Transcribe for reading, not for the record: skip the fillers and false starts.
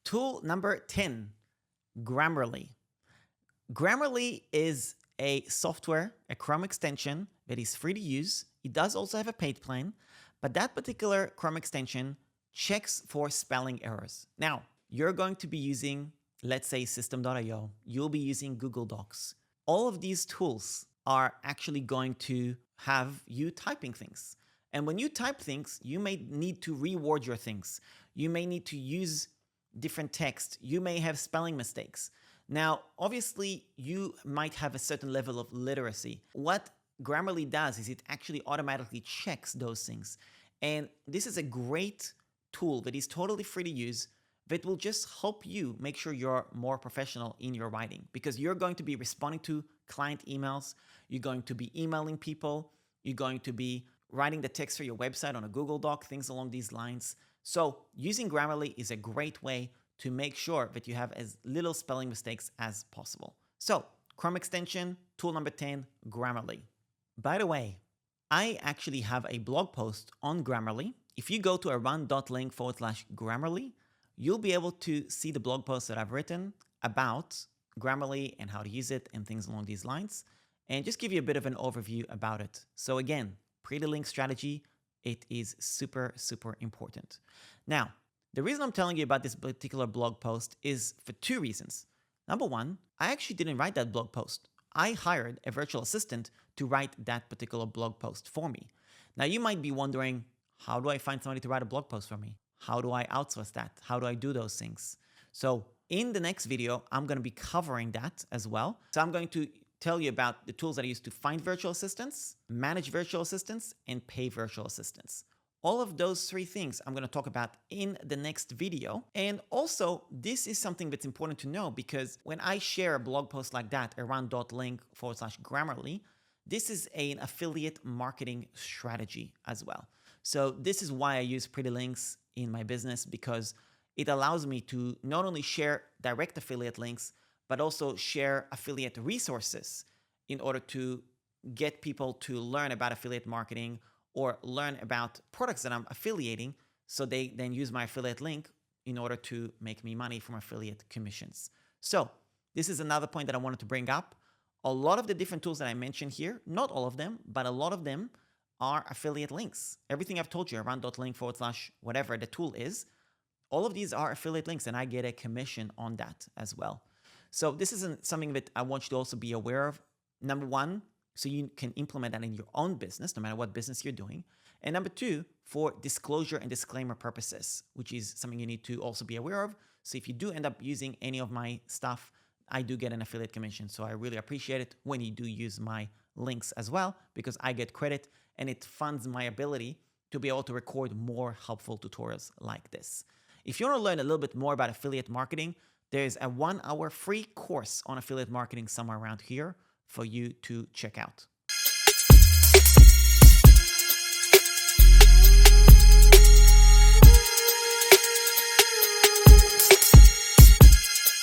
Tool number 10, Grammarly. Grammarly is a software, a Chrome extension that is free to use. It does also have a paid plan, but that particular Chrome extension checks for spelling errors. Now, you're going to be using, let's say, System.io. You'll be using Google Docs. All of these tools are actually going to have you typing things. And when you type things, you may need to reword your things. You may need to use different text. You may have spelling mistakes. Now, obviously, you might have a certain level of literacy. What Grammarly does is it actually automatically checks those things. And this is a great tool that is totally free to use that will just help you make sure you're more professional in your writing, because you're going to be responding to client emails, you're going to be emailing people, you're going to be writing the text for your website on a Google Doc, things along these lines. So using Grammarly is a great way to make sure that you have as little spelling mistakes as possible. So Chrome extension, tool number 10, Grammarly. By the way, I actually have a blog post on Grammarly. If you go to aran.link/Grammarly, you'll be able to see the blog post that I've written about Grammarly and how to use it and things along these lines, and just give you a bit of an overview about it. So again, pretty link strategy, it is super, super important. Now, the reason I'm telling you about this particular blog post is for two reasons. Number one, I actually didn't write that blog post. I hired a virtual assistant to write that particular blog post for me. Now, you might be wondering, how do I find somebody to write a blog post for me? How do I outsource that? How do I do those things? So in the next video, I'm going to be covering that as well. So I'm going to tell you about the tools that I use to find virtual assistants, manage virtual assistants, and pay virtual assistants. All of those three things I'm going to talk about in the next video. And also, this is something that's important to know, because when I share a blog post like that, aran.link/Grammarly, this is an affiliate marketing strategy as well. So this is why I use Pretty Links in my business, because it allows me to not only share direct affiliate links, but also share affiliate resources in order to get people to learn about affiliate marketing or learn about products that I'm affiliating, so they then use my affiliate link in order to make me money from affiliate commissions. So this is another point that I wanted to bring up. A lot of the different tools that I mentioned here, not all of them, but a lot of them are affiliate links. Everything I've told you, aran.link/whatever the tool is, all of these are affiliate links, and I get a commission on that as well. So this isn't something that I want you to also be aware of. Number one, so you can implement that in your own business, no matter what business you're doing. And number two, for disclosure and disclaimer purposes, which is something you need to also be aware of. So if you do end up using any of my stuff, I do get an affiliate commission. So I really appreciate it when you do use my links as well, because I get credit and it funds my ability to be able to record more helpful tutorials like this. If you want to learn a little bit more about affiliate marketing, there's a 1-hour free course on affiliate marketing somewhere around here for you to check out.